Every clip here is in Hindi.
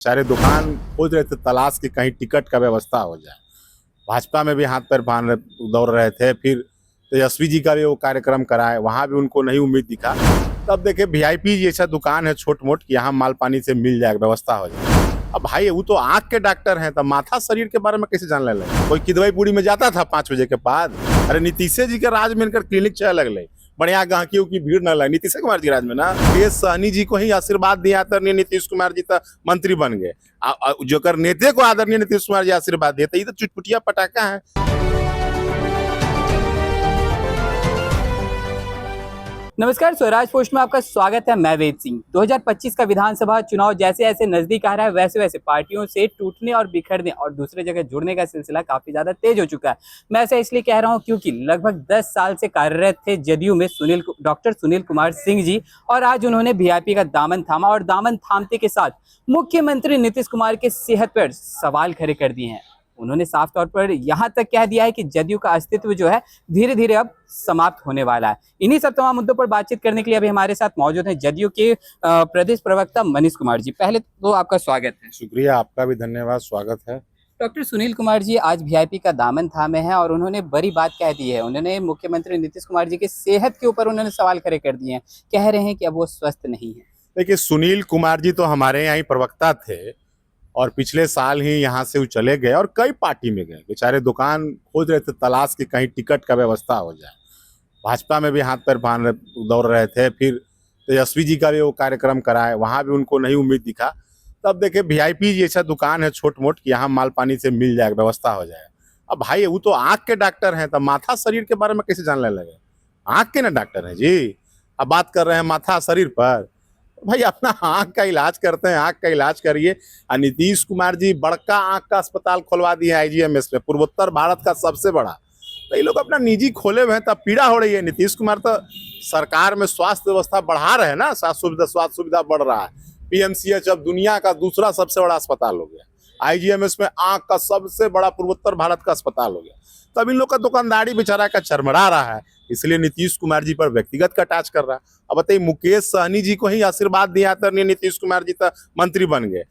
सारे दुकान खोज रहे थे, तलाश की कहीं टिकट का व्यवस्था हो जाए। भाजपा में भी हाथ पैर बांध दौड़ रहे थे, फिर तेजस्वी जी का भी वो कार्यक्रम कराए, वहां भी उनको नहीं उम्मीद दिखा। तब देखे वीआईपी जैसा दुकान है छोट मोट, यहाँ माल पानी से मिल जाए, व्यवस्था हो जाए। अब भाई वो तो आंख के डॉक्टर हैं, तो माथा शरीर के बारे में कैसे जान ले? कोई किदवईपुरी में जाता था 5 बजे के बाद? अरे नीतीश जी के राज में इनकर क्लिनिक चल लगले, बढ़िया गाहकियों की भीड़ न लगे। नीतीश कुमार जी राज में ना ये सहनी जी को ही आशीर्वाद दिया तो नीतीश कुमार जी तो मंत्री बन गए। जो नेता को आदरणीय नीतीश कुमार जी आशीर्वाद देते, ये तो चुटपुटिया पटाखा है। नमस्कार, स्वराज पोस्ट में आपका स्वागत है। मैं वेद सिंह। 2025 का विधानसभा चुनाव जैसे जैसे नजदीक आ रहा है, वैसे वैसे पार्टियों से टूटने और बिखरने और दूसरे जगह जुड़ने का सिलसिला काफी ज्यादा तेज हो चुका है। मैं ऐसा इसलिए कह रहा हूं क्योंकि लगभग 10 साल से कार्यरत थे जदयू में डॉक्टर सुनील कुमार सिंह जी, और आज उन्होंने वीआईपी का दामन थामा और दामन थामते के साथ मुख्यमंत्री नीतीश कुमार के सेहत पर सवाल खड़े कर दिए हैं। उन्होंने साफ तौर पर यहां तक कह दिया है कि जदयू का अस्तित्व जो है धीरे धीरे अब समाप्त होने वाला है। इन्हीं सब तमाम मुद्दों पर बातचीत करने के लिए अभी हमारे साथ मौजूद हैं जदयू के प्रदेश प्रवक्ता मनीष कुमार जी। पहले तो आपका स्वागत है। शुक्रिया, आपका भी धन्यवाद, स्वागत है। डॉक्टर सुनील कुमार जी आज वीआईपी का दामन थामे हैं और उन्होंने बड़ी बात कह दी है। उन्होंने मुख्यमंत्री नीतीश कुमार जी की सेहत के ऊपर उन्होंने सवाल खड़े कर दिए हैं। कह रहे हैं कि अब वो स्वस्थ नहीं है। देखिए, सुनील कुमार जी तो हमारे यहाँ ही प्रवक्ता थे और पिछले साल ही यहाँ से वो चले गए और कई पार्टी में गए। बेचारे दुकान खोज रहे थे, तलाश की कहीं टिकट का व्यवस्था हो जाए। भाजपा में भी हाथ पैर बांध दौड़ रहे थे, फिर तेजस्वी जी का भी वो कार्यक्रम कराए, वहां भी उनको नहीं उम्मीद दिखा। तब देखे वीआईपी जैसा दुकान है छोट मोट, यहाँ माल पानी से मिल जाए, व्यवस्था हो जाए। अब भाई वो तो आंख के डॉक्टर हैं, तो माथा शरीर के बारे में कैसे जानने लगे? आंख के ना डॉक्टर हैं जी। अब बात कर रहे हैं माथा शरीर पर, भाई अपना आंख का इलाज करते हैं, आंख का इलाज करिए। नीतीश कुमार जी बड़का आंख का अस्पताल खुलवा दिए आईजीएमएस में, पूर्वोत्तर भारत का सबसे बड़ा। तो ये लोग अपना निजी खोले हुए हैं, तब पीड़ा हो रही है। नीतीश कुमार तो सरकार में स्वास्थ्य व्यवस्था बढ़ा रहे हैं ना, स्वास्थ्य सुविधा बढ़ रहा है। पीएमसीएच अब दुनिया का दूसरा सबसे बड़ा अस्पताल हो गया। आईजीएमएस में आंख का सबसे बड़ा पूर्वोत्तर भारत का अस्पताल हो गया। तब इन लोग का दुकानदारी बेचारा का चरमरा रहा है, इसलिए नीतीश कुमार जी पर व्यक्तिगत कटाक्ष कर रहा है। अब बताइए, मुकेश सहनी जी को ही आशीर्वाद दिया तो नीतीश कुमार जी तो मंत्री बन गए।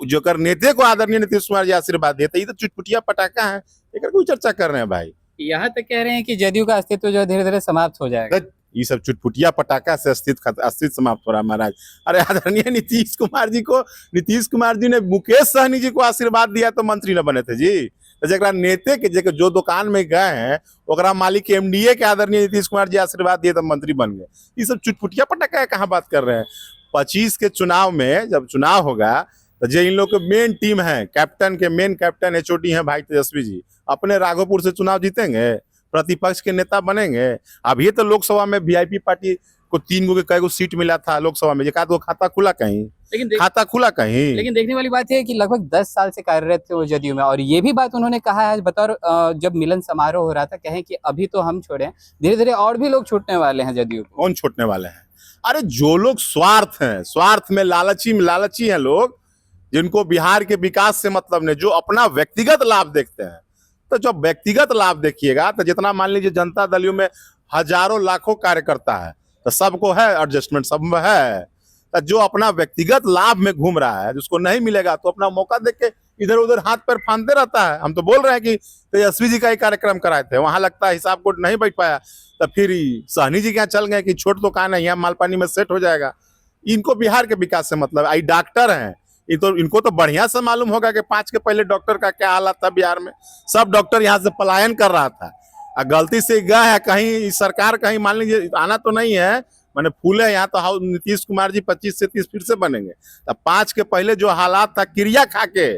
जो नेता को आदरणीय नीतीश कुमार जी आशीर्वाद देते, ये तो चुटपुटिया पटाखा है। एक कोई चर्चा कर रहे हैं भाई? यहाँ तक कह रहे हैं कि जदयू का अस्तित्व जो धीरे धीरे समाप्त हो जाएगा। ये सब चुटपुटिया पटाखा से अस्तित्व समाप्त हो रहा है महाराज। अरे आदरणीय नीतीश कुमार जी ने मुकेश सहनी जी को आशीर्वाद दिया तो मंत्री न बने थे जी। जरा नेता के जो दुकान में गए हैं, ओकरा मालिक एमडीए के आदरणीय नीतीश कुमार जी आशीर्वाद दिए तो मंत्री बन गए। ये सब चुटपुटिया पटाखा कहाँ बात कर रहे हैं? 25 के चुनाव में जब चुनाव होगा तो जो इन लोग के मेन टीम है, मेन कैप्टन एचओडी हैं भाई तेजस्वी जी, अपने राघोपुर से चुनाव जीतेंगे, प्रतिपक्ष के नेता बनेंगे। अभी तो लोकसभा में वीआईपी पार्टी को 3 कई सीट मिला था लोकसभा में, एक खाता खुला कहीं, लेकिन देखने वाली बात है कि लगभग 10 साल से कार्यरत थे वो जदयू में, और ये भी बात उन्होंने कहा है बतौर जब मिलन समारोह हो रहा था, कहें कि अभी तो हम छोड़े, धीरे धीरे और भी लोग छूटने वाले हैं जदयू। कौन छूटने वाले हैं? अरे जो लोग स्वार्थ में लालची हैं लोग, जिनको बिहार के विकास से मतलब नहीं, जो अपना व्यक्तिगत लाभ देखते हैं। तो जब व्यक्तिगत लाभ देखिएगा तो जितना मान लीजिए जनता दल में हजारों लाखों कार्यकर्ता है, तो सबको है एडजस्टमेंट, सब में है। तो जो अपना व्यक्तिगत लाभ में घूम रहा है, जिसको नहीं मिलेगा तो अपना मौका देख के इधर उधर हाथ पैर फांदते रहता है। हम तो बोल रहे हैं कि तेजस्वी जी का ही कार्यक्रम कराए थे, वहां लगता है हिसाब कोड नहीं बैठ पाया, तो फिर सहनी जी के यहाँ चल गए कि छोट दुकान है, यहाँ माल पानी में सेट हो जाएगा। इनको बिहार के विकास से मतलब, आई डॉक्टर हैं, इनको तो बढ़िया से मालूम होगा कि 5 के पहले डॉक्टर का क्या हालत था बिहार में। सब डॉक्टर यहाँ से पलायन कर रहा था, गलती से गए है कहीं सरकार, कहीं मान लीजिए आना तो नहीं है, मैंने फूले यहाँ तो नीतीश कुमार जी 25 से 30 फिर से बनेंगे। तब 5 के पहले जो हालात था, क्रिया खा के,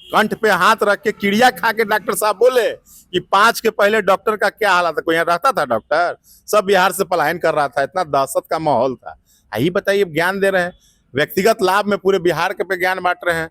कंठ पे हाथ रख के क्रिया खा के डॉक्टर साहब बोले कि 5 के पहले डॉक्टर का क्या हालत था। कोई यहाँ रहता था डॉक्टर? सब बिहार से पलायन कर रहा था, इतना दहशत का माहौल था। यही बताइए, ज्ञान दे रहे हैं, व्यक्तिगत लाभ में पूरे बिहार के पे ज्ञान बांट रहे हैं।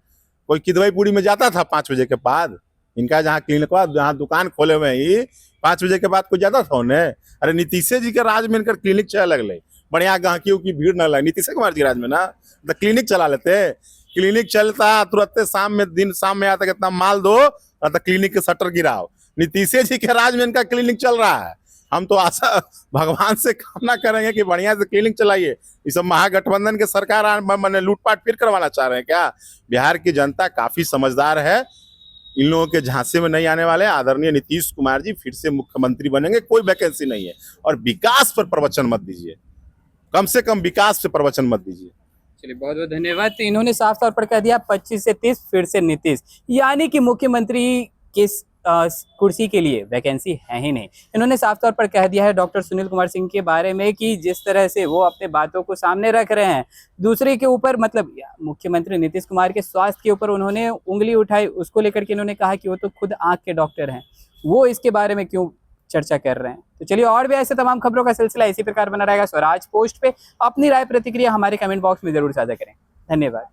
कोई किदवईपुरी में जाता था 5 बजे के बाद? इनका जहाँ क्लिनिक, जहाँ दुकान खोले हुए हैं, 5 बजे के बाद कोई जाता था उन्हें? अरे नीतीश जी के राज में इनकर क्लिनिक चल लगले, बढ़िया गाहकियों की भीड़ न लगे। नीतीश कुमार जी राज में ना तो क्लिनिक चला लेते, क्लिनिक चलता तुरंत शाम में आता, कितना माल दो तो क्लिनिक के शटर गिराओ। नीतीश जी के राज में इनका क्लिनिक चल रहा है। हम तो आशा भगवान से कामना करेंगे कि बढ़िया से क्लिनिक चलाइए। ये सब महागठबंधन के सरकार मैंने लूटपाट फिर करवाना चाह रहे हैं क्या? बिहार की जनता काफी समझदार है, इन लोगों के झांसे में नहीं आने वाले। आदरणीय नीतीश कुमार जी फिर से मुख्यमंत्री बनेंगे, कोई वैकेंसी नहीं है। और विकास पर प्रवचन मत दीजिए, कम से कम विकास पे प्रवचन मत दीजिए। चलिए, बहुत बहुत धन्यवाद। तो इन्होंने साफ तौर पर कह दिया 25 से 30 फिर से नीतीश, यानी कि मुख्यमंत्री की कुर्सी के लिए वैकेंसी है ही नहीं। इन्होंने साफ तौर पर कह दिया है डॉक्टर सुनील कुमार सिंह के बारे में कि जिस तरह से वो अपने बातों को सामने रख रहे हैं, दूसरे के ऊपर, मतलब मुख्यमंत्री नीतीश कुमार के स्वास्थ्य के ऊपर उन्होंने उंगली उठाई, उसको लेकर के इन्होंने कहा कि वो तो खुद आंख के डॉक्टर हैं, वो इसके बारे में क्यों चर्चा कर रहे हैं। तो चलिए, और भी ऐसे तमाम खबरों का सिलसिला इसी प्रकार बना रहेगा स्वराज पोस्ट पे। अपनी राय प्रतिक्रिया हमारे कमेंट बॉक्स में जरूर साझा करें। धन्यवाद।